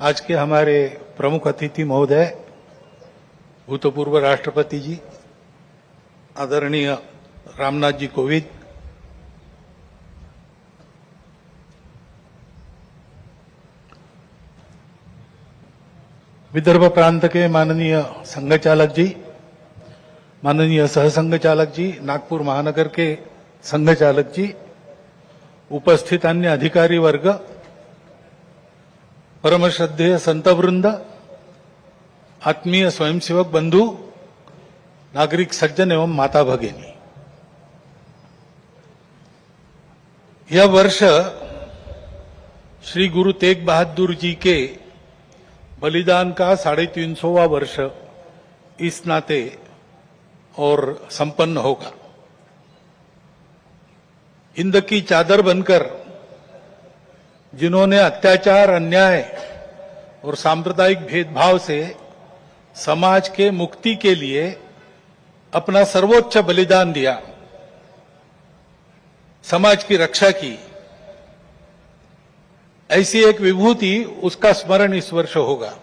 आज के हमारे प्रमुख अतिथि महोदय भूतपूर्व राष्ट्रपति जी आदरणीय रामनाथ जी कोविंद, विदर्भ प्रांत के माननीय संघ चालक जी, माननीय सहसंघ चालक जी, नागपुर महानगर के संघ चालक जी, उपस्थित अन्य अधिकारी वर्ग, परम श्रद्धेय संतवृंद, आत्मीय स्वयंसेवक बंधु, नागरिक सज्जन एवं माता भगिनी, यह वर्ष श्री गुरु तेग बहादुर जी के बलिदान का 350वां वर्ष इस नाते और संपन्न होगा। हिंद की चादर बनकर जिन्होंने अत्याचार, अन्याय और सांप्रदायिक भेदभाव से समाज के मुक्ति के लिए अपना सर्वोच्च बलिदान दिया, समाज की रक्षा की, ऐसी एक विभूति, उसका स्मरण इस वर्ष होगा।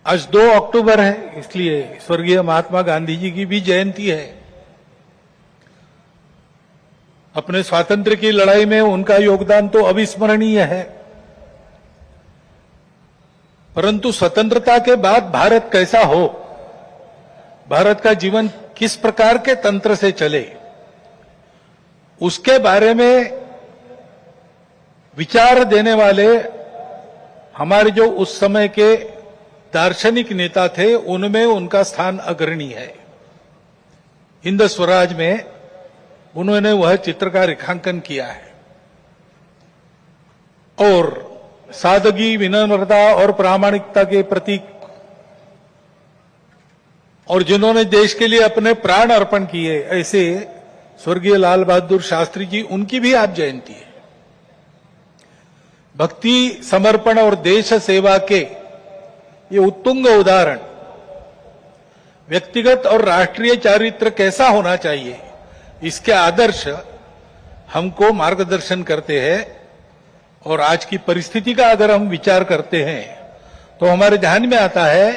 आज 2 अक्टूबर है, इसलिए स्वर्गीय महात्मा गांधी जी की भी जयंती है। अपने स्वातंत्र्य की लड़ाई में उनका योगदान तो अविस्मरणीय है, परंतु स्वतंत्रता के बाद भारत कैसा हो, भारत का जीवन किस प्रकार के तंत्र से चले, उसके बारे में विचार देने वाले हमारे जो उस समय के दार्शनिक नेता थे, उनमें उनका स्थान अग्रणी है। हिंद स्वराज में उन्होंने वह चित्र का रेखांकन किया है और सादगी, विनम्रता और प्रामाणिकता के प्रतीक, और जिन्होंने देश के लिए अपने प्राण अर्पण किए, ऐसे स्वर्गीय लाल बहादुर शास्त्री जी, उनकी भी आज जयंती है। भक्ति, समर्पण और देश सेवा के ये उत्तुंग उदाहरण व्यक्तिगत और राष्ट्रीय चारित्र कैसा होना चाहिए, इसके आदर्श हमको मार्गदर्शन करते हैं। और आज की परिस्थिति का अगर हम विचार करते हैं तो हमारे ध्यान में आता है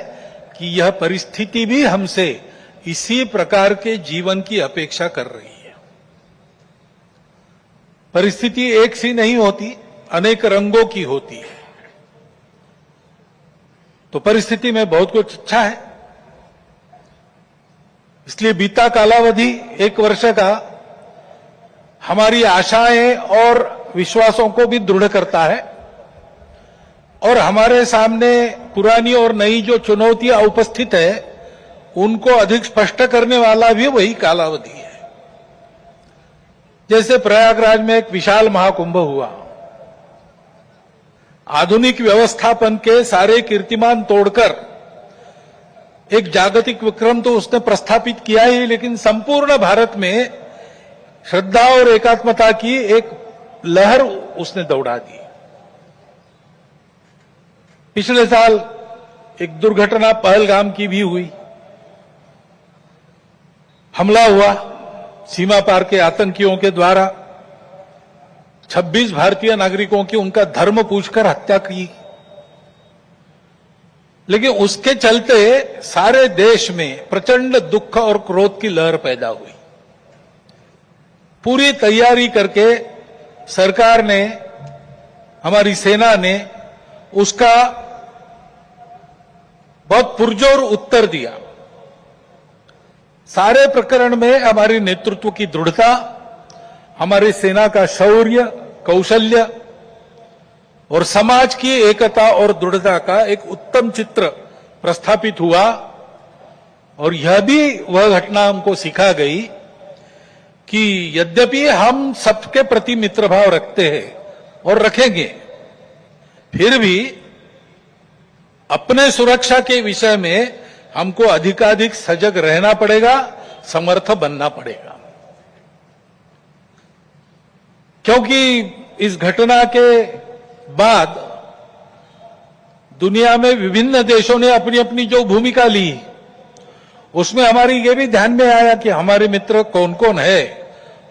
कि यह परिस्थिति भी हमसे इसी प्रकार के जीवन की अपेक्षा कर रही है। परिस्थिति एक सी नहीं होती, अनेक रंगों की होती है। तो परिस्थिति में बहुत कुछ अच्छा है, इसलिए बीता कालावधि 1 वर्ष का हमारी आशाएं और विश्वासों को भी दृढ़ करता है, और हमारे सामने पुरानी और नई जो चुनौतियां उपस्थित है, उनको अधिक स्पष्ट करने वाला भी वही कालावधि है। जैसे प्रयागराज में एक विशाल महाकुंभ हुआ, आधुनिक व्यवस्थापन के सारे कीर्तिमान तोड़कर एक जागतिक विक्रम तो उसने प्रस्थापित किया ही, लेकिन संपूर्ण भारत में श्रद्धा और एकात्मता की एक लहर उसने दौड़ा दी। पिछले साल एक दुर्घटना पहलगाम की भी हुई, हमला हुआ सीमा पार के आतंकियों के द्वारा, 26 भारतीय नागरिकों की उनका धर्म पूछकर हत्या की। लेकिन उसके चलते सारे देश में प्रचंड दुख और क्रोध की लहर पैदा हुई। पूरी तैयारी करके सरकार ने, हमारी सेना ने उसका बहुत पुरजोर उत्तर दिया। सारे प्रकरण में हमारी नेतृत्व की दृढ़ता, हमारी सेना का शौर्य, कौशल्य और समाज की एकता और दृढ़ता का एक उत्तम चित्र प्रस्थापित हुआ। और यह भी वह घटना हमको सिखा गई कि यद्यपि हम सबके प्रति मित्र भाव रखते हैं और रखेंगे, फिर भी अपने सुरक्षा के विषय में हमको अधिकाधिक सजग रहना पड़ेगा, समर्थ बनना पड़ेगा। क्योंकि इस घटना के बाद दुनिया में विभिन्न देशों ने अपनी अपनी जो भूमिका ली, उसमें हमारी ये भी ध्यान में आया कि हमारे मित्र कौन कौन है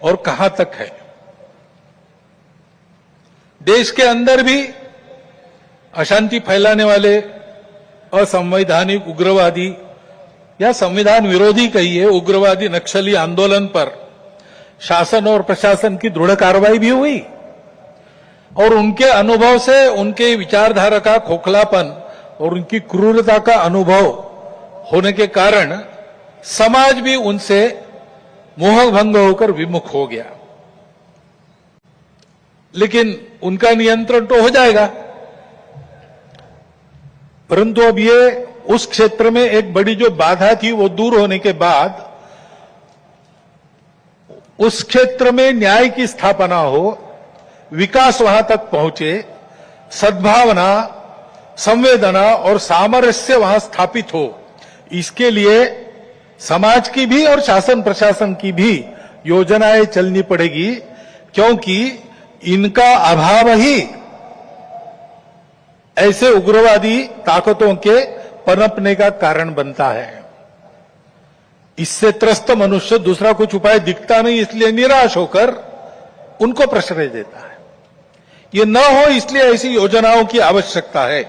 और कहां तक है। देश के अंदर भी अशांति फैलाने वाले असंवैधानिक उग्रवादी या संविधान विरोधी कहिए उग्रवादी नक्सली आंदोलन पर शासन और प्रशासन की दृढ़ कार्रवाई भी हुई और उनके अनुभव से उनके विचारधारा का खोखलापन और उनकी क्रूरता का अनुभव होने के कारण समाज भी उनसे मोहभंग होकर विमुख हो गया। लेकिन उनका नियंत्रण तो हो जाएगा, परंतु अब ये उस क्षेत्र में एक बड़ी जो बाधा थी वो दूर होने के बाद उस क्षेत्र में न्याय की स्थापना हो, विकास वहां तक पहुंचे, सद्भावना, संवेदना और सामरस्य वहां स्थापित हो, इसके लिए समाज की भी और शासन प्रशासन की भी योजनाएं चलनी पड़ेगी, क्योंकि इनका अभाव ही ऐसे उग्रवादी ताकतों के पनपने का कारण बनता है। इससे त्रस्त मनुष्य दूसरा कुछ उपाय दिखता नहीं, इसलिए निराश होकर उनको प्रश्रय देता है। ये न हो इसलिए ऐसी योजनाओं की आवश्यकता है।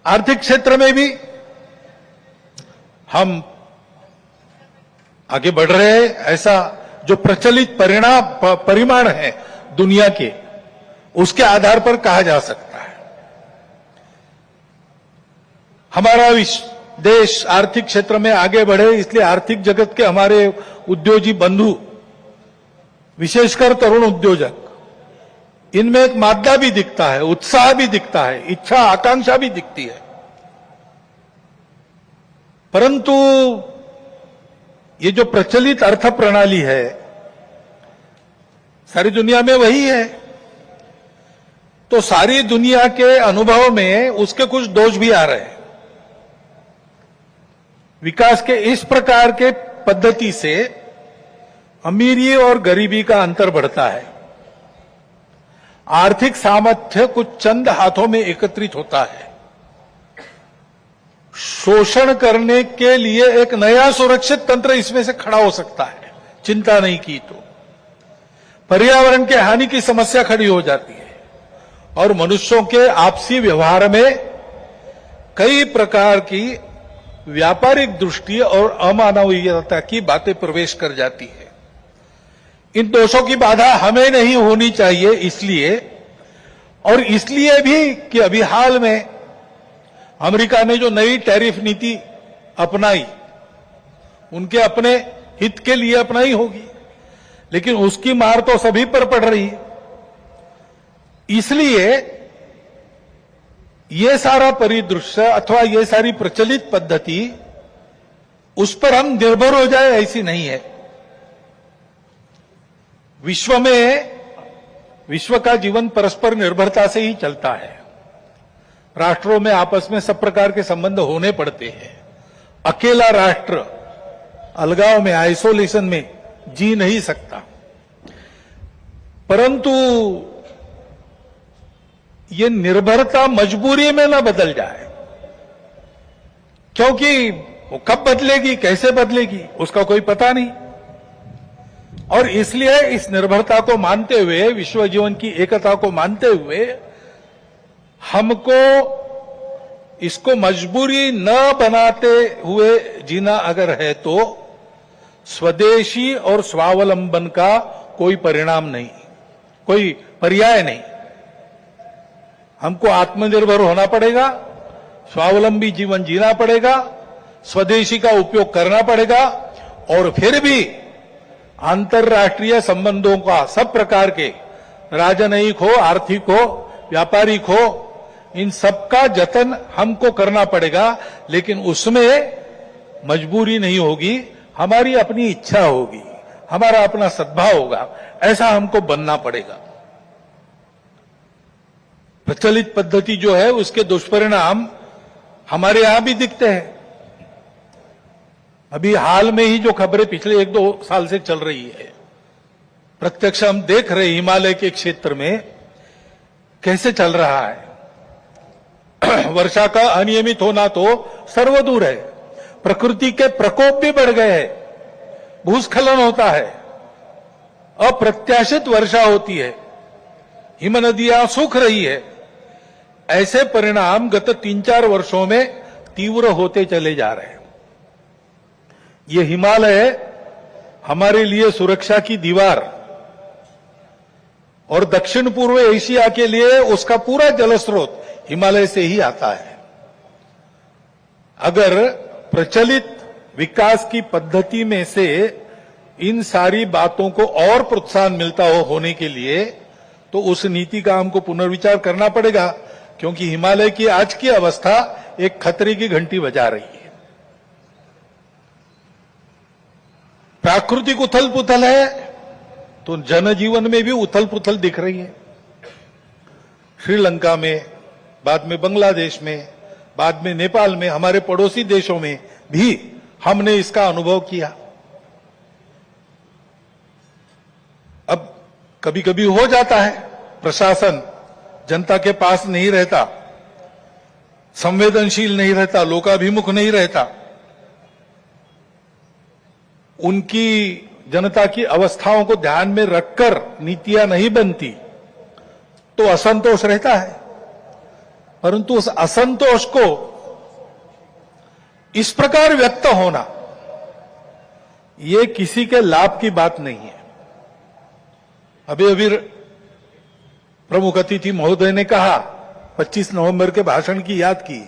आर्थिक क्षेत्र में भी हम आगे बढ़ रहे हैं। ऐसा जो प्रचलित परिमाण है दुनिया के, उसके आधार पर कहा जा सकता है हमारा देश आर्थिक क्षेत्र में आगे बढ़े, इसलिए आर्थिक जगत के हमारे उद्योगी बंधु, विशेषकर तरुण उद्योजक, इनमें एक मादा भी दिखता है, उत्साह भी दिखता है, इच्छा आकांक्षा भी दिखती है। परंतु ये जो प्रचलित अर्थ प्रणाली है सारी दुनिया में वही है, तो सारी दुनिया के अनुभव में उसके कुछ दोष भी आ रहे हैं। विकास के इस प्रकार के पद्धति से अमीरी और गरीबी का अंतर बढ़ता है। आर्थिक सामर्थ्य कुछ चंद हाथों में एकत्रित होता है। शोषण करने के लिए एक नया सुरक्षित तंत्र इसमें से खड़ा हो सकता है, चिंता नहीं की तो। पर्यावरण के हानि की समस्या खड़ी हो जाती है और मनुष्यों के आपसी व्यवहार में कई प्रकार की व्यापारिक दृष्टि और अमानवीयता की बातें प्रवेश कर जाती है। इन दोषों की बाधा हमें नहीं होनी चाहिए, इसलिए भी कि अभी हाल में अमेरिका ने जो नई टैरिफ नीति अपनाई, उनके अपने हित के लिए अपनाई होगी, लेकिन उसकी मार तो सभी पर पड़ रही है। इसलिए ये सारा परिदृश्य अथवा ये सारी प्रचलित पद्धति उस पर हम निर्भर हो जाए ऐसी नहीं है। विश्व का जीवन परस्पर निर्भरता से ही चलता है। राष्ट्रों में आपस में सब प्रकार के संबंध होने पड़ते हैं। अकेला राष्ट्र अलगाव में, आइसोलेशन में जी नहीं सकता। परंतु ये निर्भरता मजबूरी में न बदल जाए, क्योंकि वो कब बदलेगी, कैसे बदलेगी, उसका कोई पता नहीं। और इसलिए इस निर्भरता को मानते हुए, विश्व जीवन की एकता को मानते हुए, हमको इसको मजबूरी न बनाते हुए जीना अगर है तो स्वदेशी और स्वावलंबन का कोई परिणाम नहीं, कोई पर्याय नहीं। हमको आत्मनिर्भर होना पड़ेगा, स्वावलंबी जीवन जीना पड़ेगा, स्वदेशी का उपयोग करना पड़ेगा और फिर भी अंतर्राष्ट्रीय संबंधों का सब प्रकार के, राजनयिक हो, आर्थिक हो, व्यापारिक हो, इन सबका जतन हमको करना पड़ेगा। लेकिन उसमें मजबूरी नहीं होगी, हमारी अपनी इच्छा होगी, हमारा अपना सद्भाव होगा, ऐसा हमको बनना पड़ेगा। प्रचलित पद्धति जो है उसके दुष्परिणाम हमारे यहां भी दिखते हैं। अभी हाल में ही जो खबरें पिछले 1-2 साल से चल रही है, प्रत्यक्ष हम देख रहे हैं हिमालय के क्षेत्र में कैसे चल रहा है। वर्षा का अनियमित होना तो सर्वदूर है, प्रकृति के प्रकोप भी बढ़ गए हैं, भूस्खलन होता है, अप्रत्याशित वर्षा होती है, हिमनदियां सूख रही है। ऐसे परिणाम गत 3-4 वर्षों में तीव्र होते चले जा रहे हैं। ये हिमालय हमारे लिए सुरक्षा की दीवार और दक्षिण पूर्व एशिया के लिए उसका पूरा जलस्रोत हिमालय से ही आता है। अगर प्रचलित विकास की पद्धति में से इन सारी बातों को और प्रोत्साहन मिलता होने के लिए तो उस नीति का हमको पुनर्विचार करना पड़ेगा, क्योंकि हिमालय की आज की अवस्था एक खतरे की घंटी बजा रही है। प्राकृतिक उथल पुथल है तो जनजीवन में भी उथल पुथल दिख रही है। श्रीलंका में, बाद में बांग्लादेश में, बाद में नेपाल में, हमारे पड़ोसी देशों में भी हमने इसका अनुभव किया। अब कभी कभी हो जाता है, प्रशासन जनता के पास नहीं रहता, संवेदनशील नहीं रहता, लोकाभिमुख नहीं रहता, उनकी जनता की अवस्थाओं को ध्यान में रखकर नीतियां नहीं बनती तो असंतोष रहता है। परंतु उस असंतोष को इस प्रकार व्यक्त होना, यह किसी के लाभ की बात नहीं है। अभी अभी प्रमुख अतिथि महोदय ने कहा, 25 नवंबर के भाषण की याद की,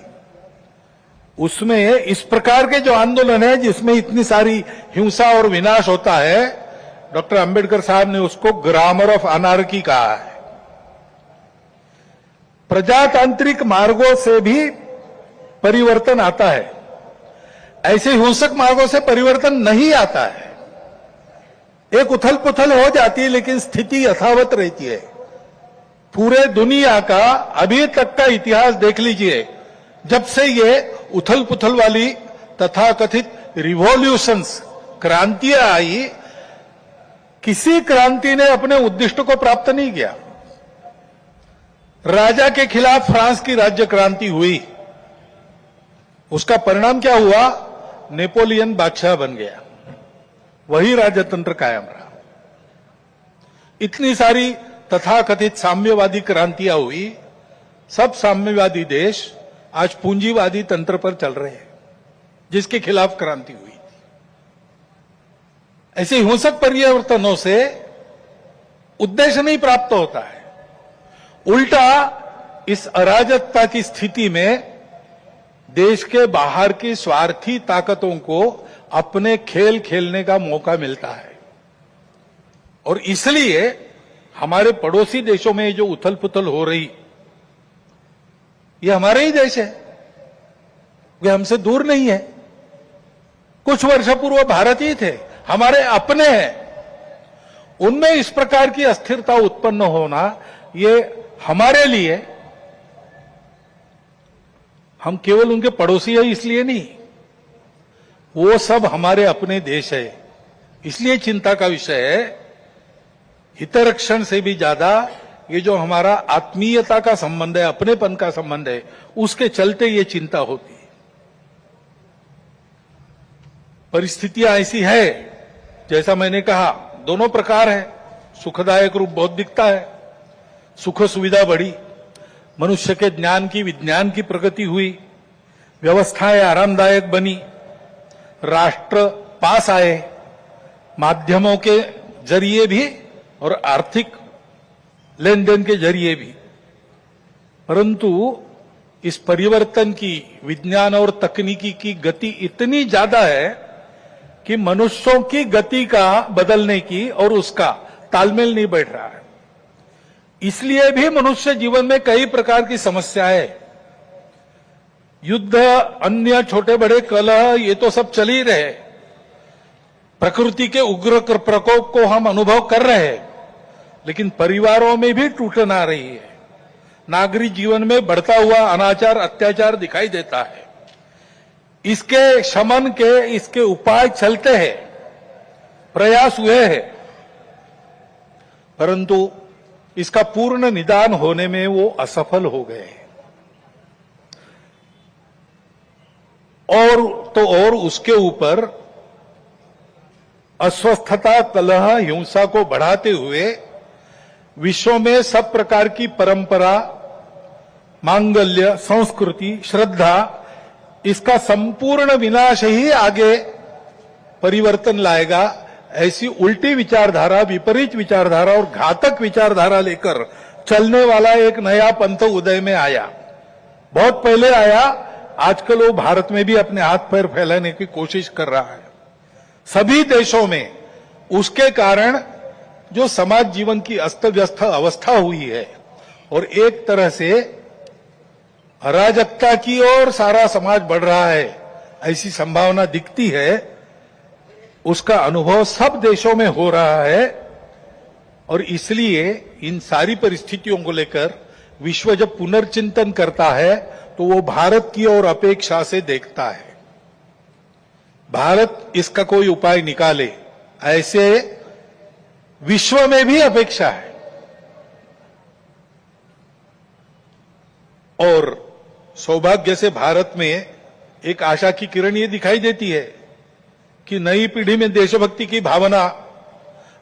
उसमें इस प्रकार के जो आंदोलन है जिसमें इतनी सारी हिंसा और विनाश होता है, डॉक्टर अंबेडकर साहब ने उसको ग्रामर ऑफ अनार्की कहा है। प्रजातांत्रिक मार्गों से भी परिवर्तन आता है, ऐसे हिंसक मार्गों से परिवर्तन नहीं आता है। एक उथल पुथल हो जाती है लेकिन स्थिति यथावत रहती है। पूरे दुनिया का अभी तक का इतिहास देख लीजिए, जब से ये उथल पुथल वाली तथाकथित रिवॉल्यूशंस, क्रांतियां आई, किसी क्रांति ने अपने उद्दिष्ट को प्राप्त नहीं किया। राजा के खिलाफ फ्रांस की राज्य क्रांति हुई, उसका परिणाम क्या हुआ? नेपोलियन बादशाह बन गया, वही राजतंत्र कायम रहा। इतनी सारी तथाकथित साम्यवादी क्रांतियां हुई, सब साम्यवादी देश आज पूंजीवादी तंत्र पर चल रहे हैं, जिसके खिलाफ क्रांति हुई। ऐसे हिंसक परिवर्तनों से उद्देश्य नहीं प्राप्त होता है, उल्टा इस अराजकता की स्थिति में देश के बाहर की स्वार्थी ताकतों को अपने खेल खेलने का मौका मिलता है। और इसलिए हमारे पड़ोसी देशों में जो उथल पुथल हो रही, ये हमारे ही देश है, वे हमसे दूर नहीं है। कुछ वर्ष पूर्व भारत ही थे, हमारे अपने हैं। उनमें इस प्रकार की अस्थिरता उत्पन्न होना, ये हमारे लिए, हम केवल उनके पड़ोसी है इसलिए नहीं, वो सब हमारे अपने देश है, इसलिए चिंता का विषय है। हितरक्षण से भी ज्यादा ये जो हमारा आत्मीयता का संबंध है, अपनेपन का संबंध है, उसके चलते ये चिंता होती है। परिस्थितियां ऐसी है, जैसा मैंने कहा, दोनों प्रकार है। सुखदायक रूप बहुत दिखता है, सुख सुविधा बढ़ी, मनुष्य के ज्ञान की, विज्ञान की प्रगति हुई, व्यवस्थाएं आरामदायक बनी, राष्ट्र पास आए, माध्यमों के जरिए भी और आर्थिक लेन देन के जरिए भी। परंतु इस परिवर्तन की, विज्ञान और तकनीकी की गति इतनी ज्यादा है कि मनुष्यों की गति का बदलने की और उसका तालमेल नहीं बैठ रहा है। इसलिए भी मनुष्य जीवन में कई प्रकार की समस्याएं, युद्ध, अन्य छोटे बड़े कलह, ये तो सब चल ही रहे। प्रकृति के उग्र प्रकोप को हम अनुभव कर रहे हैं, लेकिन परिवारों में भी टूटन आ रही है। नागरिक जीवन में बढ़ता हुआ अनाचार, अत्याचार दिखाई देता है। इसके शमन के, इसके उपाय चलते हैं, प्रयास हुए हैं, परंतु इसका पूर्ण निदान होने में वो असफल हो गए। और उसके ऊपर अस्वस्थता, कलह, हिंसा को बढ़ाते हुए विश्व में सब प्रकार की परंपरा मांगल्य, संस्कृति, श्रद्धा, इसका संपूर्ण विनाश ही आगे परिवर्तन लाएगा। ऐसी उल्टी विचारधारा, विपरीत विचारधारा और घातक विचारधारा लेकर चलने वाला एक नया पंथ उदय में आया। बहुत पहले आया, आजकल वो भारत में भी अपने हाथ पैर फैलाने की कोशिश कर रहा है। सभी देशों में उसके कारण जो समाज जीवन की अस्त व्यस्त अवस्था हुई है और एक तरह से अराजकता की ओर सारा समाज बढ़ रहा है, ऐसी संभावना दिखती है। उसका अनुभव सब देशों में हो रहा है और इसलिए इन सारी परिस्थितियों को लेकर विश्व जब पुनर्चिंतन करता है तो वो भारत की ओर अपेक्षा से देखता है। भारत इसका कोई उपाय निकाले, ऐसे विश्व में भी अपेक्षा है। और सौभाग्य से भारत में एक आशा की किरण ये दिखाई देती है कि नई पीढ़ी में देशभक्ति की भावना,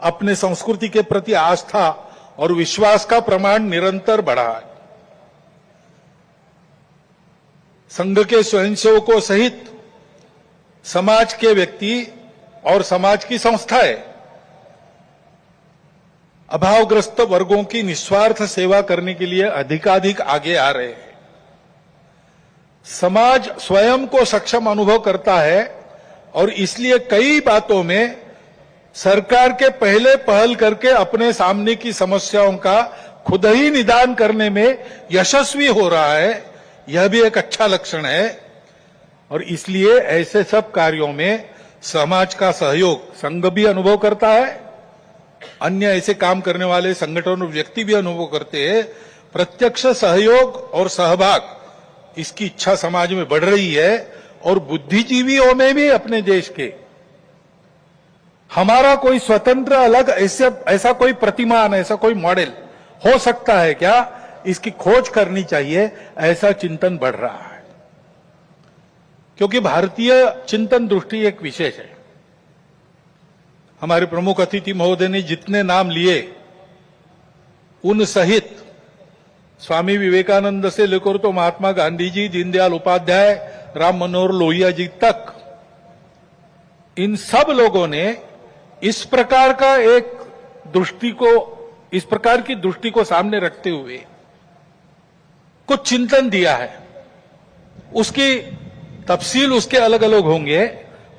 अपने संस्कृति के प्रति आस्था और विश्वास का प्रमाण निरंतर बढ़ा है। संघ के स्वयंसेवकों सहित समाज के व्यक्ति और समाज की संस्थाएं अभावग्रस्त वर्गों की निस्वार्थ सेवा करने के लिए अधिकाधिक आगे आ रहे हैं। समाज स्वयं को सक्षम अनुभव करता है और इसलिए कई बातों में सरकार के पहले पहल करके अपने सामने की समस्याओं का खुद ही निदान करने में यशस्वी हो रहा है। यह भी एक अच्छा लक्षण है और इसलिए ऐसे सब कार्यों में समाज का सहयोग संघ भी अनुभव करता है, अन्य ऐसे काम करने वाले संगठन और व्यक्ति भी अनुभव करते हैं। प्रत्यक्ष सहयोग और सहभाग, इसकी इच्छा समाज में बढ़ रही है और बुद्धिजीवियों में भी अपने देश के हमारा कोई स्वतंत्र अलग ऐसा कोई प्रतिमान, ऐसा कोई मॉडल हो सकता है क्या, इसकी खोज करनी चाहिए, ऐसा चिंतन बढ़ रहा है। क्योंकि भारतीय चिंतन दृष्टि एक विशेष है। हमारे प्रमुख अतिथि महोदय ने जितने नाम लिए उन सहित स्वामी विवेकानंद से लेकर तो महात्मा गांधी जी, दीनदयाल उपाध्याय, राम मनोहर लोहिया जी तक, इन सब लोगों ने इस प्रकार का एक दृष्टि को, इस प्रकार की दृष्टि को सामने रखते हुए कुछ चिंतन दिया है। उसकी तफसील उसके अलग अलग होंगे,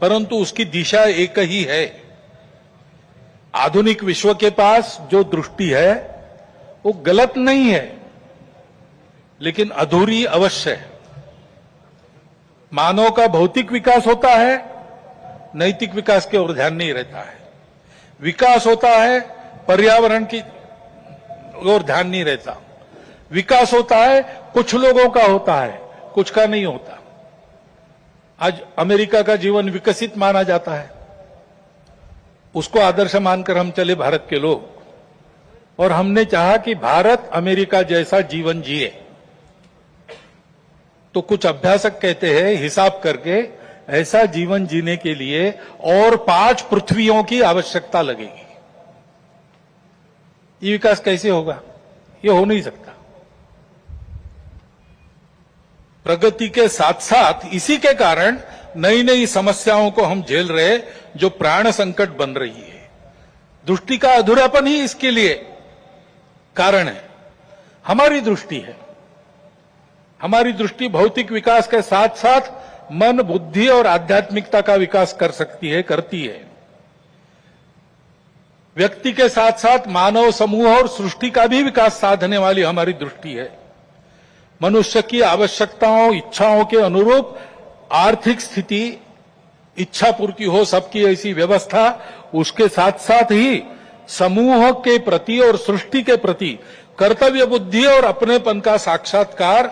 परंतु उसकी दिशा एक ही है। आधुनिक विश्व के पास जो दृष्टि है वो गलत नहीं है, लेकिन अधूरी अवश्य है। मानव का भौतिक विकास होता है, नैतिक विकास की ओर ध्यान नहीं रहता है। विकास होता है, पर्यावरण की ओर ध्यान नहीं रहता। विकास होता है, कुछ लोगों का होता है, कुछ का नहीं होता। आज अमेरिका का जीवन विकसित माना जाता है, उसको आदर्श मानकर हम चले भारत के लोग, और हमने चाहा कि भारत अमेरिका जैसा जीवन जिए। तो कुछ अभ्यासक कहते हैं हिसाब करके ऐसा जीवन जीने के लिए और 5 पृथ्वियों की आवश्यकता लगेगी। ये विकास कैसे होगा? ये हो नहीं सकता। प्रगति के साथ साथ इसी के कारण नई नई समस्याओं को हम झेल रहे, जो प्राण संकट बन रही है। दृष्टि का अधूरापन ही इसके लिए कारण है। हमारी दृष्टि है, हमारी दृष्टि भौतिक विकास के साथ साथ मन, बुद्धि और आध्यात्मिकता का विकास कर सकती है, करती है। व्यक्ति के साथ साथ मानव समूह और सृष्टि का भी विकास साधने वाली हमारी दृष्टि है। मनुष्य की आवश्यकताओं, इच्छाओं के अनुरूप आर्थिक स्थिति, इच्छा पूर्ति हो सबकी, ऐसी व्यवस्था, उसके साथ साथ ही समूह के प्रति और सृष्टि के प्रति कर्तव्य बुद्धि और अपनेपन का साक्षात्कार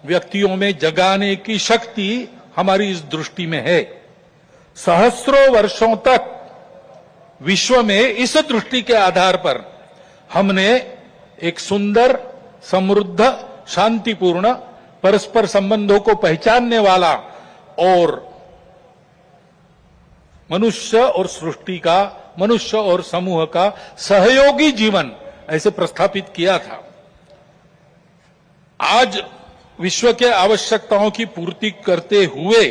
व्यक्तियों में जगाने की शक्ति हमारी इस दृष्टि में है। सहस्रों वर्षों तक विश्व में इस दृष्टि के आधार पर हमने एक सुंदर, समृद्ध, शांतिपूर्ण, परस्पर संबंधों को पहचानने वाला और मनुष्य और सृष्टि का, मनुष्य और समूह का सहयोगी जीवन ऐसे प्रस्थापित किया था। आज विश्व के आवश्यकताओं की पूर्ति करते हुए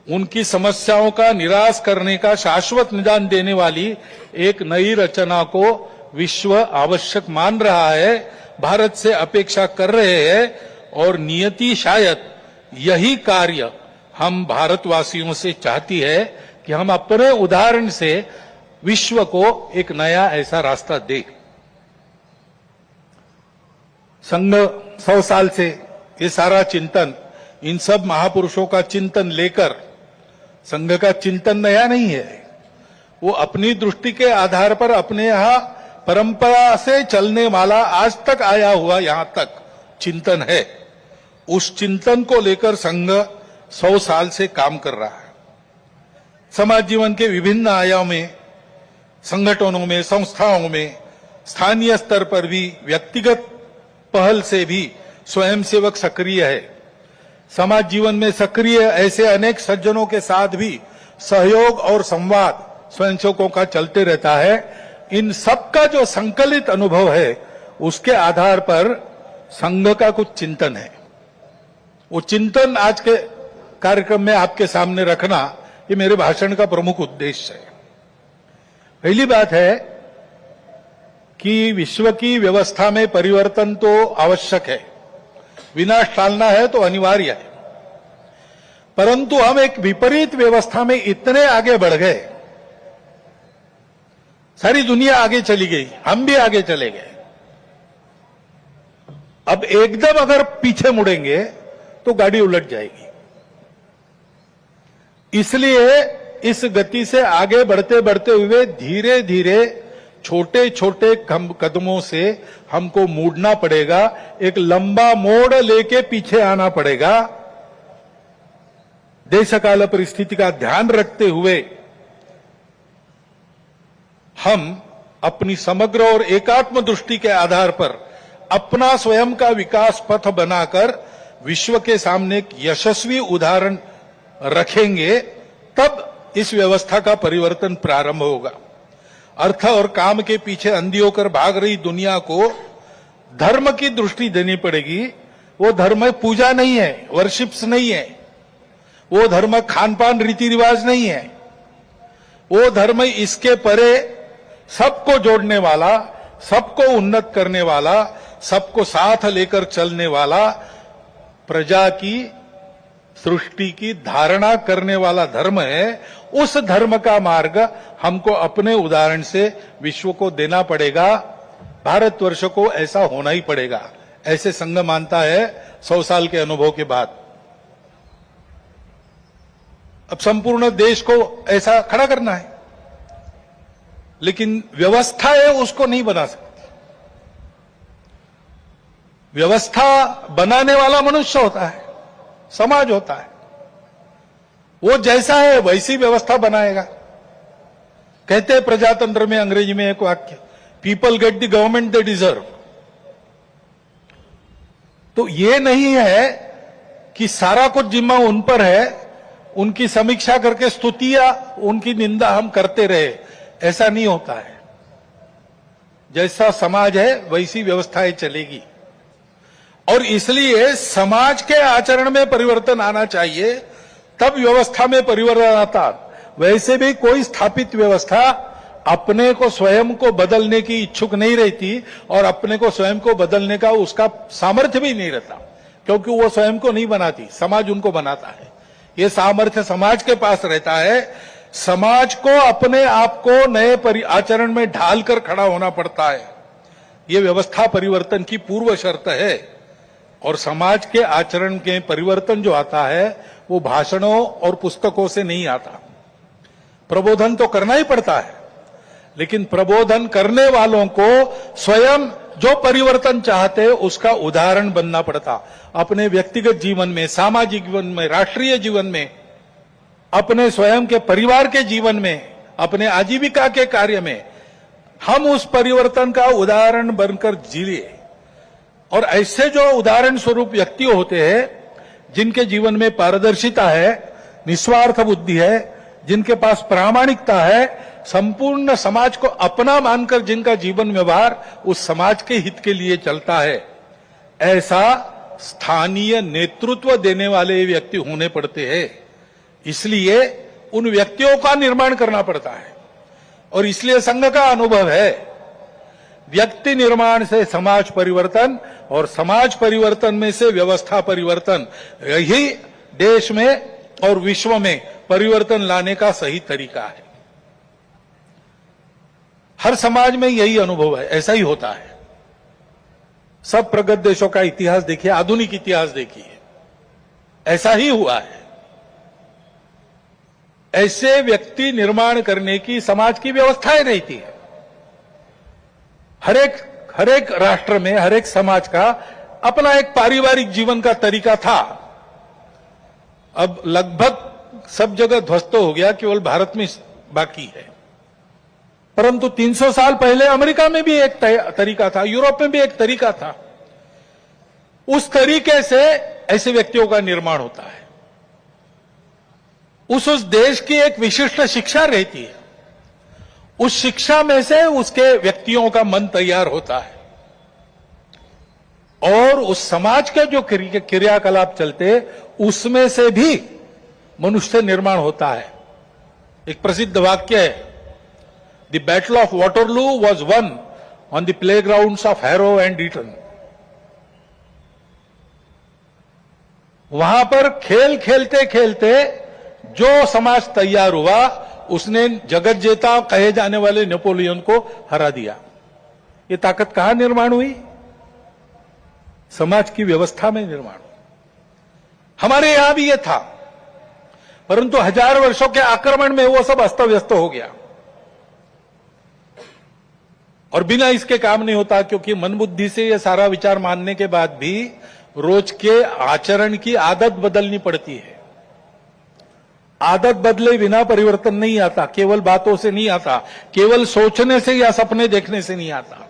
उनकी समस्याओं का निराश करने का शाश्वत निदान देने वाली एक नई रचना को विश्व आवश्यक मान रहा है, भारत से अपेक्षा कर रहे हैं और नियति शायद यही कार्य हम भारतवासियों से चाहती है कि हम अपने उदाहरण से विश्व को एक नया ऐसा रास्ता दें। संघ 100 साल से ये सारा चिंतन, इन सब महापुरुषों का चिंतन लेकर, संघ का चिंतन नया नहीं है, वो अपनी दृष्टि के आधार पर अपने यहां परंपरा से चलने वाला आज तक आया हुआ यहां तक चिंतन है। उस चिंतन को लेकर संघ 100 साल से काम कर रहा है। समाज जीवन के विभिन्न आयामों में, संगठनों में, संस्थाओं में, स्थानीय स्तर पर भी, व्यक्तिगत पहल से भी स्वयंसेवक सक्रिय है। समाज जीवन में सक्रिय ऐसे अनेक सज्जनों के साथ भी सहयोग और संवाद स्वयंसेवकों का चलते रहता है। इन सबका जो संकलित अनुभव है उसके आधार पर संघ का कुछ चिंतन है। वो चिंतन आज के कार्यक्रम में आपके सामने रखना, ये मेरे भाषण का प्रमुख उद्देश्य है। पहली बात है कि विश्व की व्यवस्था में परिवर्तन तो आवश्यक है, विनाश टालना है तो अनिवार्य है, परंतु हम एक विपरीत व्यवस्था में इतने आगे बढ़ गए, सारी दुनिया आगे चली गई, हम भी आगे चले गए। अब एकदम अगर पीछे मुड़ेंगे तो गाड़ी उलट जाएगी। इसलिए इस गति से आगे बढ़ते बढ़ते हुए धीरे धीरे छोटे छोटे कदमों से हमको मुड़ना पड़ेगा, एक लंबा मोड़ लेके पीछे आना पड़ेगा। देशकाल परिस्थिति का ध्यान रखते हुए हम अपनी समग्र और एकात्म दृष्टि के आधार पर अपना स्वयं का विकास पथ बनाकर विश्व के सामने एक यशस्वी उदाहरण रखेंगे, तब इस व्यवस्था का परिवर्तन प्रारंभ होगा। अर्थ और काम के पीछे अंधी होकर भाग रही दुनिया को धर्म की दृष्टि देनी पड़ेगी। वो धर्म पूजा नहीं है, वर्शिप्स नहीं है, वो धर्म खान पान रीति रिवाज नहीं है, वो धर्म इसके परे सबको जोड़ने वाला, सबको उन्नत करने वाला, सबको साथ लेकर चलने वाला, प्रजा की सृष्टि की धारणा करने वाला धर्म है। उस धर्म का मार्ग हमको अपने उदाहरण से विश्व को देना पड़ेगा। भारतवर्ष को ऐसा होना ही पड़ेगा, ऐसे संघ मानता है 100 साल के अनुभव के बाद। अब संपूर्ण देश को ऐसा खड़ा करना है, लेकिन व्यवस्था है उसको नहीं बना सकती। व्यवस्था बनाने वाला मनुष्य होता है, समाज होता है, वो जैसा है वैसी व्यवस्था बनाएगा। कहते हैं प्रजातंत्र में अंग्रेजी में एक वाक्य, people get the government they deserve. तो ये नहीं है कि सारा कुछ जिम्मा उन पर है, उनकी समीक्षा करके स्तुति या उनकी निंदा हम करते रहे, ऐसा नहीं होता है। जैसा समाज है वैसी व्यवस्थाएं चलेगी, और इसलिए समाज के आचरण में परिवर्तन आना चाहिए, तब व्यवस्था में परिवर्तन आता। वैसे भी कोई स्थापित व्यवस्था अपने को स्वयं को बदलने की इच्छुक नहीं रहती और अपने को स्वयं को बदलने का उसका सामर्थ्य भी नहीं रहता, क्योंकि वो स्वयं को नहीं बनाती, समाज उनको बनाता है। ये सामर्थ्य समाज के पास रहता है। समाज को अपने आप को नए आचरण में ढालकर खड़ा होना पड़ता है। ये व्यवस्था परिवर्तन की पूर्व शर्त है, और समाज के आचरण के परिवर्तन जो आता है वो भाषणों और पुस्तकों से नहीं आता। प्रबोधन तो करना ही पड़ता है, लेकिन प्रबोधन करने वालों को स्वयं जो परिवर्तन चाहते हैं उसका उदाहरण बनना पड़ता। अपने व्यक्तिगत जीवन में, सामाजिक जीवन में, राष्ट्रीय जीवन में, अपने स्वयं के परिवार के जीवन में, अपने आजीविका के कार्य में हम उस परिवर्तन का उदाहरण बनकर जिए। और ऐसे जो उदाहरण स्वरूप व्यक्ति होते हैं, जिनके जीवन में पारदर्शिता है, निस्वार्थ बुद्धि है, जिनके पास प्रामाणिकता है, संपूर्ण समाज को अपना मानकर जिनका जीवन व्यवहार उस समाज के हित के लिए चलता है, ऐसा स्थानीय नेतृत्व देने वाले व्यक्ति होने पड़ते हैं। इसलिए उन व्यक्तियों का निर्माण करना पड़ता है और इसलिए संघ का अनुभव है व्यक्ति निर्माण से समाज परिवर्तन और समाज परिवर्तन में से व्यवस्था परिवर्तन, यही देश में और विश्व में परिवर्तन लाने का सही तरीका है। हर समाज में यही अनुभव है, ऐसा ही होता है। सब प्रगत देशों का इतिहास देखिए, आधुनिक इतिहास देखिए, ऐसा ही हुआ है। ऐसे व्यक्ति निर्माण करने की समाज की व्यवस्थाएं रहती है। हर एक राष्ट्र में, हर एक समाज का अपना एक पारिवारिक जीवन का तरीका था। अब लगभग सब जगह ध्वस्त हो गया, केवल भारत में बाकी है। परंतु 300 साल पहले अमेरिका में भी एक तरीका था, यूरोप में भी एक तरीका था। उस तरीके से ऐसे व्यक्तियों का निर्माण होता है। उस देश की एक विशिष्ट शिक्षा रहती है, उस शिक्षा में से उसके व्यक्तियों का मन तैयार होता है और उस समाज के जो क्रियाकलाप चलते उसमें से भी मनुष्य निर्माण होता है। एक प्रसिद्ध वाक्य है, the battle of Waterloo was won on the playgrounds of Harrow and Eton. वहां पर खेल खेलते खेलते जो समाज तैयार हुआ उसने जगत जेता कहे जाने वाले नेपोलियन को हरा दिया। ये ताकत कहां निर्माण हुई? समाज की व्यवस्था में निर्माण हुई। हमारे यहां भी ये था, परंतु 1000 वर्षों के आक्रमण में वो सब अस्त व्यस्त हो गया और बिना इसके काम नहीं होता, क्योंकि मन बुद्धि से ये सारा विचार मानने के बाद भी रोज के आचरण की आदत बदलनी पड़ती है। आदत बदले बिना परिवर्तन नहीं आता, केवल बातों से नहीं आता, केवल सोचने से या सपने देखने से नहीं आता।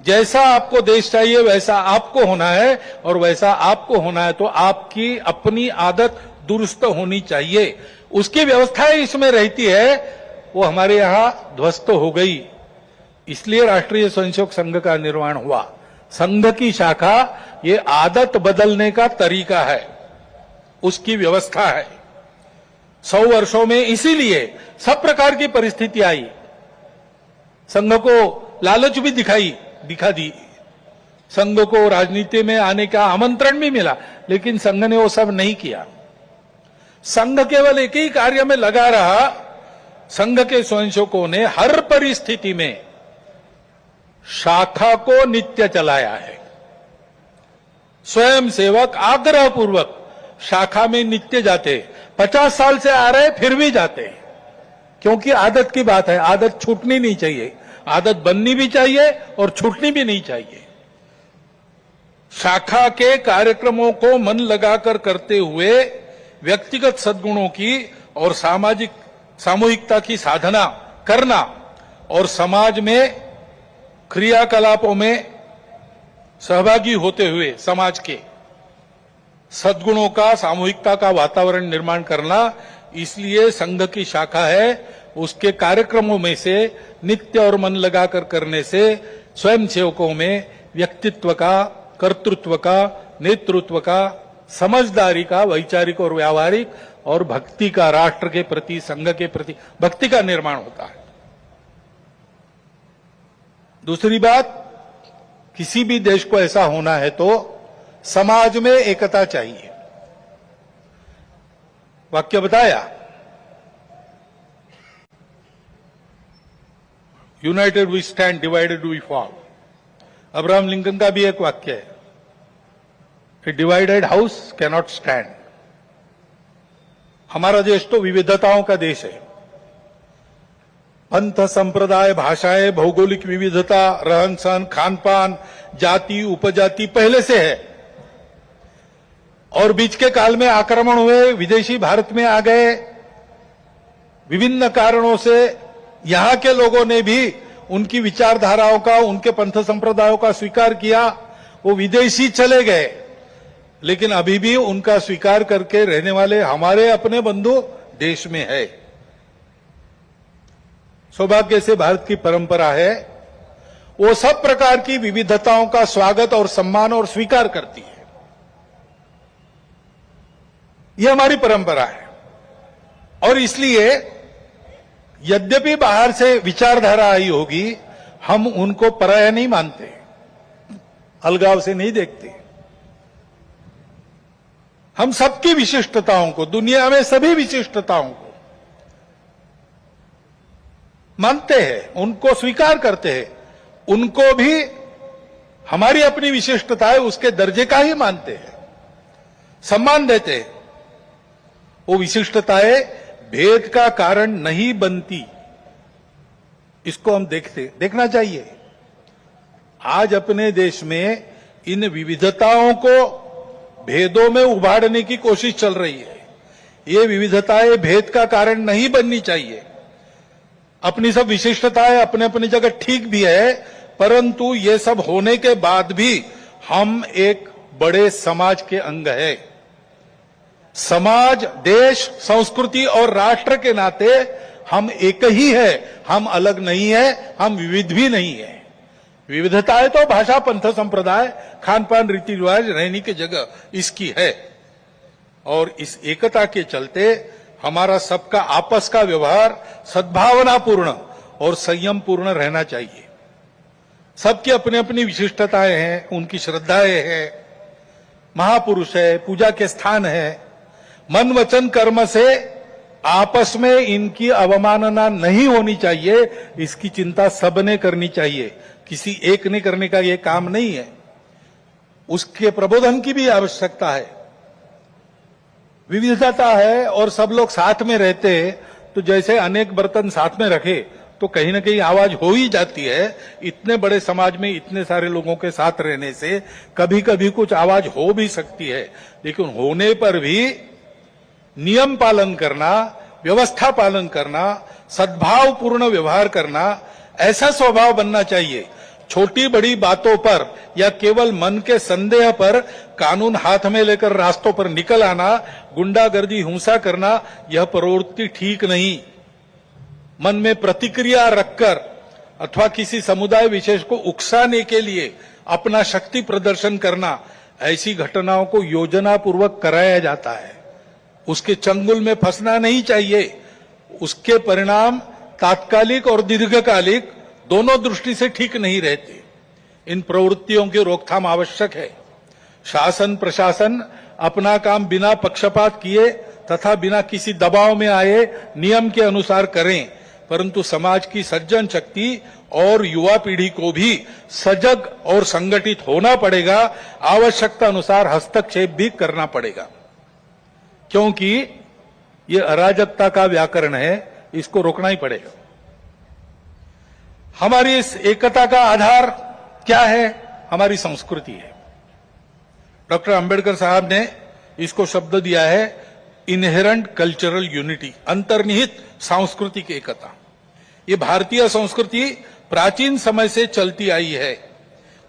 जैसा आपको देश चाहिए वैसा आपको होना है और वैसा आपको होना है तो आपकी अपनी आदत दुरुस्त होनी चाहिए। उसकी व्यवस्थाएं इसमें रहती है, वो हमारे यहां ध्वस्त हो गई। इसलिए राष्ट्रीय स्वयंसेवक संघ का निर्माण हुआ। संघ की शाखा ये आदत बदलने का तरीका है, उसकी व्यवस्था है। 100 वर्षों में इसीलिए सब प्रकार की परिस्थिति आई, संघ को लालच भी दिखा दी, संघ को राजनीति में आने का आमंत्रण भी मिला, लेकिन संघ ने वो सब नहीं किया। संघ केवल एक ही कार्य में लगा रहा। संघ के स्वयंसेवकों ने हर परिस्थिति में शाखा को नित्य चलाया है। स्वयं सेवक आग्रह पूर्वक शाखा में नित्य जाते, 50 साल से आ रहे फिर भी जाते, क्योंकि आदत की बात है। आदत छूटनी नहीं चाहिए, आदत बननी भी चाहिए और छूटनी भी नहीं चाहिए। शाखा के कार्यक्रमों को मन लगाकर करते हुए व्यक्तिगत सद्गुणों की और सामूहिकता की साधना करना और समाज में क्रियाकलापों में सहभागी होते हुए समाज के सद्गुणों का, सामूहिकता का वातावरण निर्माण करना, इसलिए संघ की शाखा है। उसके कार्यक्रमों में से नित्य और मन लगाकर करने से स्वयं सेवकों में व्यक्तित्व का, कर्तृत्व का, नेतृत्व का, समझदारी का, वैचारिक और व्यावहारिक और भक्ति का, राष्ट्र के प्रति, संघ के प्रति भक्ति का निर्माण होता है। दूसरी बात, किसी भी देश को ऐसा होना है तो समाज में एकता चाहिए। वाक्य बताया, united we stand, divided we fall. Abraham Lincoln का भी एक वाक्य है, a divided house can not stand. हमारा देश तो विविधताओं का देश है। पंथ, संप्रदाय, भाषाएं, भौगोलिक विविधता, रहन सहन, खान पान, जाति, उपजाति पहले से है और बीच के काल में आक्रमण हुए, विदेशी भारत में आ गए। विभिन्न कारणों से यहां के लोगों ने भी उनकी विचारधाराओं का, उनके पंथ संप्रदायों का स्वीकार किया। वो विदेशी चले गए, लेकिन अभी भी उनका स्वीकार करके रहने वाले हमारे अपने बंधु देश में है। सौभाग्य से भारत की परंपरा है, वो सब प्रकार की विविधताओं का स्वागत और सम्मान और स्वीकार करती है। ये हमारी परंपरा है। और इसलिए यद्यपि बाहर से विचारधारा आई होगी, हम उनको पराया नहीं मानते, अलगाव से नहीं देखते। हम सबकी विशिष्टताओं को, दुनिया में सभी विशिष्टताओं को मानते हैं, उनको स्वीकार करते हैं, उनको भी हमारी अपनी विशिष्टता है उसके दर्जे का ही मानते हैं, सम्मान देते हैं। वो विशिष्टताएं भेद का कारण नहीं बनती, इसको हम देखना चाहिए। आज अपने देश में इन विविधताओं को भेदों में उभारने की कोशिश चल रही है। ये विविधताएं भेद का कारण नहीं बननी चाहिए। अपनी सब विशिष्टताएं अपने अपनी जगह ठीक भी है, परंतु ये सब होने के बाद भी हम एक बड़े समाज के अंग है। समाज, देश, संस्कृति और राष्ट्र के नाते हम एक ही है, हम अलग नहीं है, हम विविध भी नहीं है। विविधताएं तो भाषा, पंथ, संप्रदाय, खान पान, रीति रिवाज, रहने की जगह इसकी है। और इस एकता के चलते हमारा सबका आपस का व्यवहार सद्भावनापूर्ण और संयमपूर्ण रहना चाहिए। सबकी अपनी अपनी विशिष्टताएं हैं, उनकी श्रद्धाएं हैं, महापुरुष है, पूजा के स्थान है। मन वचन कर्म से आपस में इनकी अवमानना नहीं होनी चाहिए, इसकी चिंता सबने करनी चाहिए। किसी एक ने करने का यह काम नहीं है, उसके प्रबोधन की भी आवश्यकता है। विविधता है और सब लोग साथ में रहते हैं, तो जैसे अनेक बर्तन साथ में रखे तो कहीं ना कहीं आवाज हो ही जाती है। इतने बड़े समाज में इतने सारे लोगों के साथ रहने से कभी कभी कुछ आवाज हो भी सकती है, लेकिन होने पर भी नियम पालन करना, व्यवस्था पालन करना, सद्भावपूर्ण व्यवहार करना, ऐसा स्वभाव बनना चाहिए। छोटी बड़ी बातों पर या केवल मन के संदेह पर कानून हाथ में लेकर रास्तों पर निकल आना, गुंडागर्दी, हिंसा करना, यह प्रवृत्ति ठीक नहीं। मन में प्रतिक्रिया रखकर अथवा किसी समुदाय विशेष को उकसाने के लिए अपना शक्ति प्रदर्शन करना, ऐसी घटनाओं को योजनापूर्वक कराया जाता है। उसके चंगुल में फंसना नहीं चाहिए। उसके परिणाम तात्कालिक और दीर्घकालिक दोनों दृष्टि से ठीक नहीं रहते। इन प्रवृत्तियों की रोकथाम आवश्यक है। शासन प्रशासन अपना काम बिना पक्षपात किए तथा बिना किसी दबाव में आए नियम के अनुसार करें, परंतु समाज की सज्जन शक्ति और युवा पीढ़ी को भी सजग और संगठित होना पड़ेगा। आवश्यकता अनुसार हस्तक्षेप भी करना पड़ेगा, क्योंकि ये अराजकता का व्याकरण है, इसको रोकना ही पड़ेगा। हमारी इस एकता का आधार क्या है? हमारी संस्कृति है। डॉक्टर अंबेडकर साहब ने इसको शब्द दिया है इनहेरेंट कल्चरल यूनिटी, अंतर्निहित सांस्कृतिक एकता। ये भारतीय संस्कृति प्राचीन समय से चलती आई है।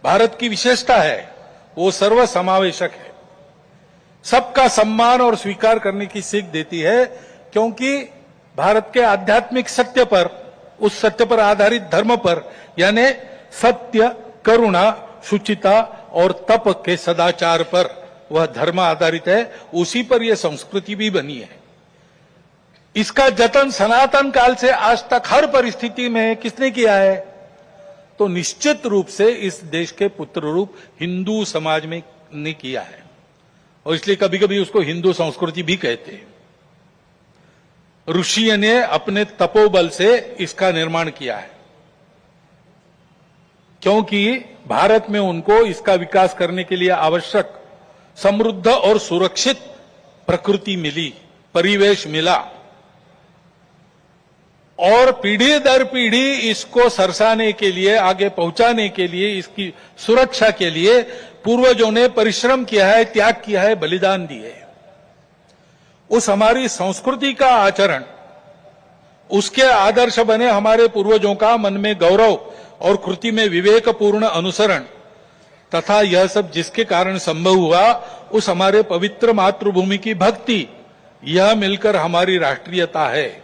भारत की विशेषता है, वो सर्वसमावेशक है, सबका सम्मान और स्वीकार करने की सीख देती है, क्योंकि भारत के आध्यात्मिक सत्य पर, उस सत्य पर आधारित धर्म पर, यानी सत्य, करुणा, शुचिता और तप के सदाचार पर वह धर्म आधारित है। उसी पर यह संस्कृति भी बनी है। इसका जतन सनातन काल से आज तक हर परिस्थिति में किसने किया है? तो निश्चित रूप से इस देश के पुत्र रूप हिंदू समाज में ने किया है, और इसलिए कभी कभी उसको हिंदू संस्कृति भी कहते हैं। ऋषियों ने अपने तपोबल से इसका निर्माण किया है, क्योंकि भारत में उनको इसका विकास करने के लिए आवश्यक समृद्ध और सुरक्षित प्रकृति मिली, परिवेश मिला, और पीढ़ी दर पीढ़ी इसको सरसाने के लिए, आगे पहुंचाने के लिए, इसकी सुरक्षा के लिए पूर्वजों ने परिश्रम किया है, त्याग किया है, बलिदान दिए। उस हमारी संस्कृति का आचरण, उसके आदर्श बने हमारे पूर्वजों का मन में गौरव और कृति में विवेकपूर्ण अनुसरण तथा यह सब जिसके कारण संभव हुआ, उस हमारे पवित्र मातृभूमि की भक्ति, यह मिलकर हमारी राष्ट्रीयता है।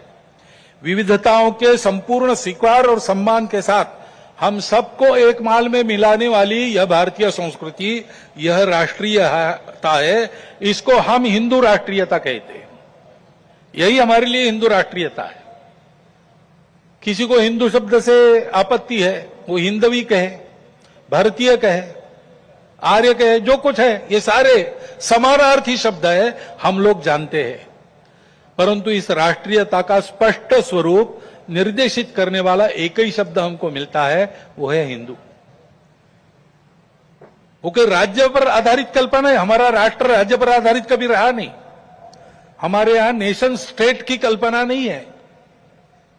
विविधताओं के संपूर्ण स्वीकार और सम्मान के साथ हम सबको एक माल में मिलाने वाली यह भारतीय संस्कृति, यह राष्ट्रीयता है, इसको हम हिंदू राष्ट्रीयता कहते हैं। यही हमारे लिए हिंदू राष्ट्रीयता है। किसी को हिंदू शब्द से आपत्ति है, वो हिंदवी कहे, भारतीय कहे, आर्य कहे, जो कुछ है, ये सारे समानार्थी शब्द है, हम लोग जानते हैं। परंतु इस राष्ट्रीयता का स्पष्ट स्वरूप निर्देशित करने वाला एक ही शब्द हमको मिलता है, वो है हिंदू। वो कोई राज्य पर आधारित कल्पना है। हमारा राष्ट्र राज्य पर आधारित कभी रहा नहीं। हमारे यहां नेशन स्टेट की कल्पना नहीं है।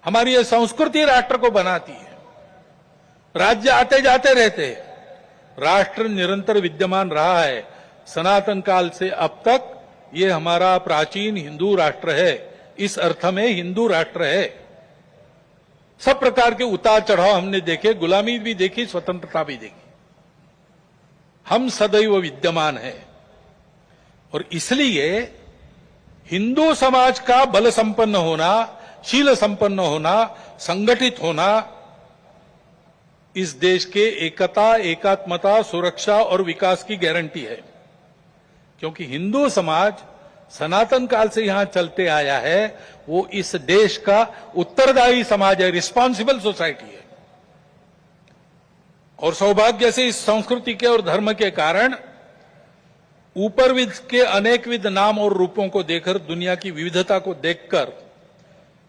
हमारी यह संस्कृति राष्ट्र को बनाती है। राज्य आते जाते रहते हैं, राष्ट्र निरंतर विद्यमान रहा है। सनातन काल से अब तक ये हमारा प्राचीन हिंदू राष्ट्र है। इस अर्थ में हिंदू राष्ट्र है। सब प्रकार के उतार चढ़ाव हमने देखे, गुलामी भी देखी, स्वतंत्रता भी देखी। हम सदैव विद्यमान है और इसलिए हिंदू समाज का बल संपन्न होना, शील संपन्न होना, संगठित होना इस देश के एकता, एकात्मता, सुरक्षा और विकास की गारंटी है। क्योंकि हिंदू समाज सनातन काल से यहां चलते आया है, वो इस देश का उत्तरदायी समाज है, रिस्पॉन्सिबल सोसाइटी है। और सौभाग्य से इस संस्कृति के और धर्म के कारण ऊपरविद के अनेकविध नाम और रूपों को देखकर, दुनिया की विविधता को देखकर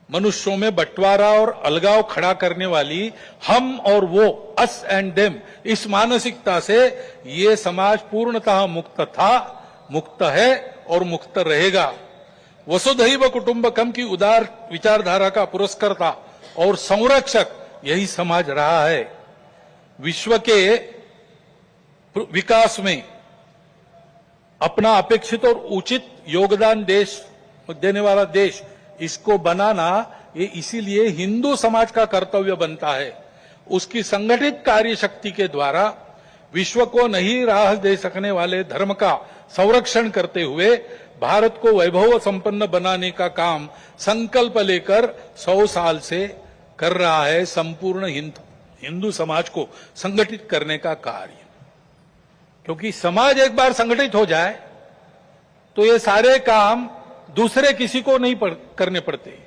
मनुष्यों में बंटवारा और अलगाव खड़ा करने वाली हम और वो, अस एंड देम, इस मानसिकता से ये समाज पूर्णतः मुक्त था, मुक्त है और मुक्त रहेगा। वसुधैव कुटुंबकम की उदार विचारधारा का पुरस्कर्ता और संरक्षक यही समाज रहा है। विश्व के विकास में अपना अपेक्षित और उचित योगदान देने वाला देश, इसको बनाना ये इसीलिए हिंदू समाज का कर्तव्य बनता है। उसकी संगठित कार्य शक्ति के द्वारा विश्व को नई राह दे सकने वाले धर्म का संरक्षण करते हुए भारत को वैभव संपन्न बनाने का काम संकल्प लेकर 100 साल से कर रहा है संपूर्ण हिंदू समाज को संगठित करने का कार्य। क्योंकि समाज एक बार संगठित हो जाए तो ये सारे काम दूसरे किसी को नहीं करने पड़ते।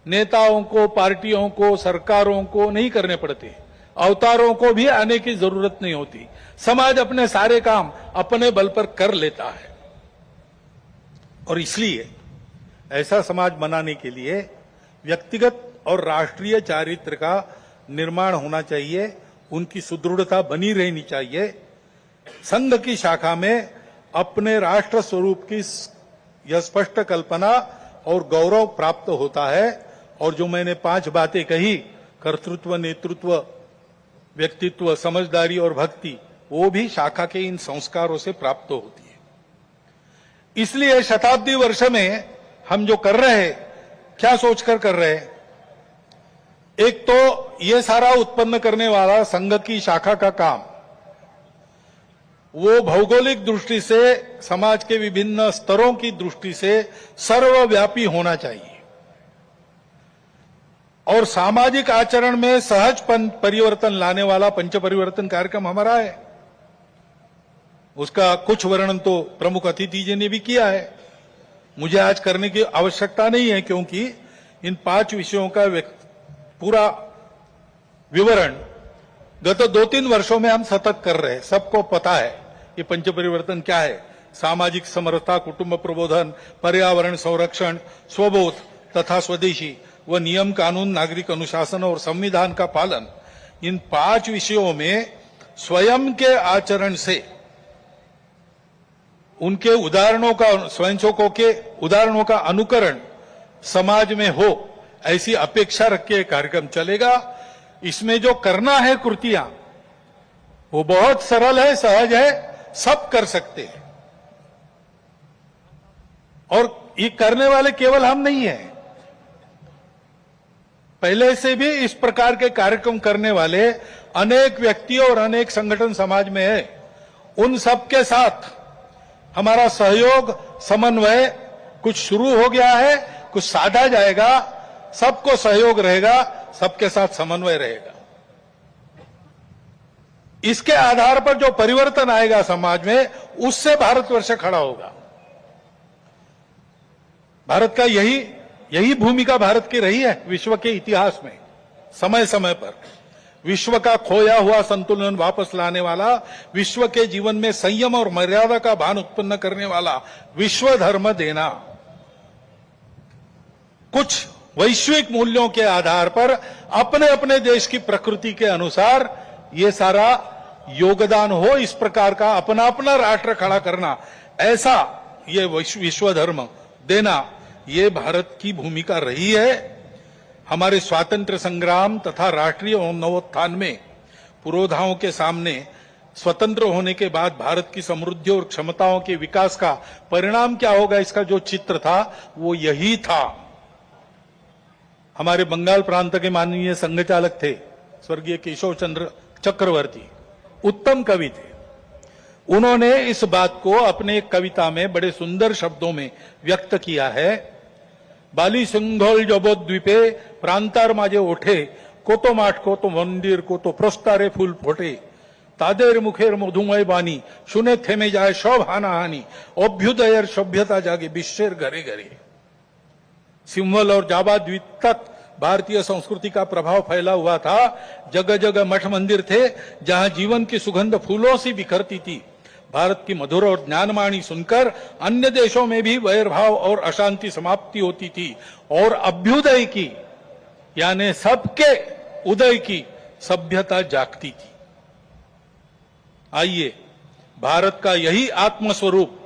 नेताओं को, पार्टियों को, सरकारों को नहीं करने पड़ते। अवतारों को भी आने की जरूरत नहीं होती। समाज अपने सारे काम अपने बल पर कर लेता है। और इसलिए ऐसा समाज बनाने के लिए व्यक्तिगत और राष्ट्रीय चारित्र का निर्माण होना चाहिए, उनकी सुदृढ़ता बनी रहनी चाहिए। संघ की शाखा में अपने राष्ट्र स्वरूप की यह स्पष्ट कल्पना और गौरव प्राप्त होता है। और जो मैंने 5 बातें कही, कर्तृत्व, नेतृत्व, व्यक्तित्व, समझदारी और भक्ति, वो भी शाखा के इन संस्कारों से प्राप्त होती है। इसलिए शताब्दी वर्ष में हम जो कर रहे हैं, क्या सोचकर कर रहे हैं? एक तो ये सारा उत्पन्न करने वाला संघ की शाखा का काम, वो भौगोलिक दृष्टि से, समाज के विभिन्न स्तरों की दृष्टि से सर्वव्यापी होना चाहिए और सामाजिक आचरण में सहज परिवर्तन लाने वाला पंच परिवर्तन कार्यक्रम हमारा है। उसका कुछ वर्णन तो प्रमुख अतिथि जी ने भी किया है, मुझे आज करने की आवश्यकता नहीं है, क्योंकि इन 5 विषयों का पूरा विवरण गत 2-3 वर्षों में हम सतत कर रहे हैं। सबको पता है ये पंच परिवर्तन क्या है। सामाजिक समरसता, कुटुंब प्रबोधन, पर्यावरण संरक्षण, स्वबोध तथा स्वदेशी व नियम कानून, नागरिक अनुशासन और संविधान का पालन, इन 5 विषयों में स्वयं के आचरण से, उनके उदाहरणों का, स्वयंसेवकों के उदाहरणों का अनुकरण समाज में हो, ऐसी अपेक्षा रख के कार्यक्रम चलेगा। इसमें जो करना है कृतियां, वो बहुत सरल है, सहज है, सब कर सकते हैं। और ये करने वाले केवल हम नहीं हैं, पहले से भी इस प्रकार के कार्यक्रम करने वाले अनेक व्यक्ति और अनेक संगठन समाज में है। उन सब के साथ हमारा सहयोग, समन्वय कुछ शुरू हो गया है, कुछ साधा जाएगा। सबको सहयोग रहेगा, सबके साथ समन्वय रहेगा। इसके आधार पर जो परिवर्तन आएगा समाज में, उससे भारतवर्ष खड़ा होगा। भारत का यही भूमिका भारत की रही है विश्व के इतिहास में। समय समय पर विश्व का खोया हुआ संतुलन वापस लाने वाला, विश्व के जीवन में संयम और मर्यादा का भान उत्पन्न करने वाला विश्व धर्म देना, कुछ वैश्विक मूल्यों के आधार पर अपने अपने देश की प्रकृति के अनुसार ये सारा योगदान हो, इस प्रकार का अपना अपना राष्ट्र खड़ा करना, ऐसा ये विश्व धर्म देना, ये भारत की भूमिका रही है। हमारे स्वातंत्र संग्राम तथा राष्ट्रीय नवोत्थान में पुरोधाओं के सामने स्वतंत्र होने के बाद भारत की समृद्धि और क्षमताओं के विकास का परिणाम क्या होगा, इसका जो चित्र था वो यही था। हमारे बंगाल प्रांत के माननीय संघचालक थे स्वर्गीय केशव चंद्र चक्रवर्ती, उत्तम कवि थे। उन्होंने इस बात को अपने एक कविता में बड़े सुंदर शब्दों में व्यक्त किया है। बाली सिंघोल जबोद्वीपे प्रांतार माझे ओठे, कोतो माठ कोतो मंदिर कोतो प्रस्तारे फूल फोटे, तादेर मुखेर मधुमय बानी, शुने थेमे जाए सब हानाहानी, अभ्युदयर सभ्यता जागे विश्वेर घरे घरे। सिंहल और जावा द्वीप तक भारतीय संस्कृति का प्रभाव फैला हुआ था। जगह जगह मठ मंदिर थे जहां जीवन की सुगंध फूलों से बिखरती थी। भारत की मधुर और ज्ञानवाणी सुनकर अन्य देशों में भी वैरभाव और अशांति समाप्ति होती थी और अभ्युदय की यानी सबके उदय की सभ्यता जागती थी। आइए भारत का यही आत्मस्वरूप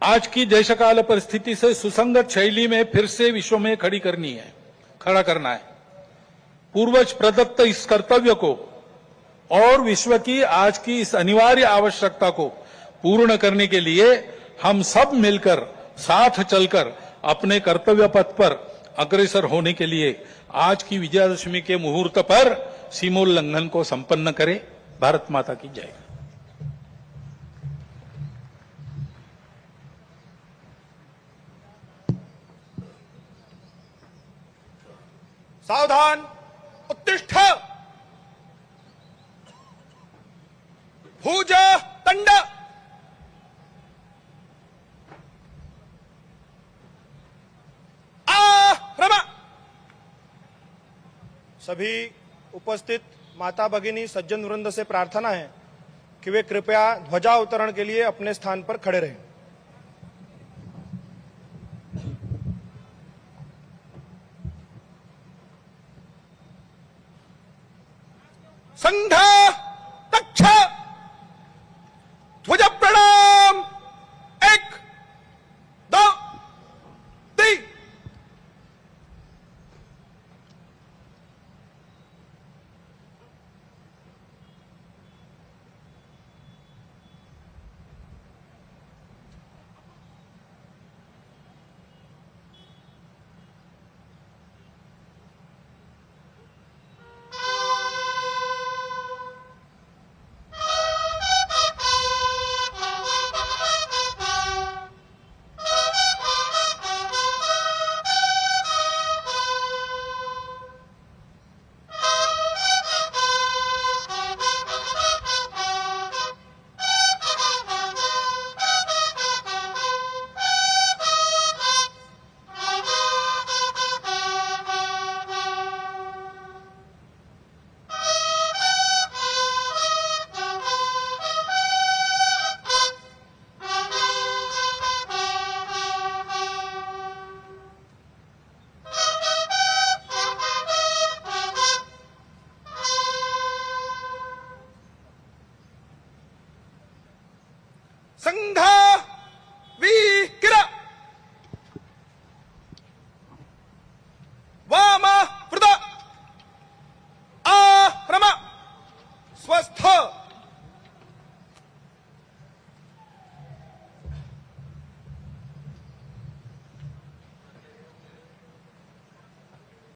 आज की देशकाल परिस्थिति से सुसंगत शैली में फिर से विश्व में खड़ा करना है। पूर्वज प्रदत्त इस कर्तव्य को और विश्व की आज की इस अनिवार्य आवश्यकता को पूर्ण करने के लिए हम सब मिलकर साथ चलकर अपने कर्तव्य पथ पर अग्रसर होने के लिए आज की विजयादशमी के मुहूर्त पर सीमोल्लंघन को संपन्न करें। भारत माता की जय। सावधान, उत्तिष्ठ, भुज दंड। आक्रमण। सभी उपस्थित माता भगिनी सज्जन वृंद से प्रार्थना है कि वे कृपया ध्वजावतरण के लिए अपने स्थान पर खड़े रहें। संघ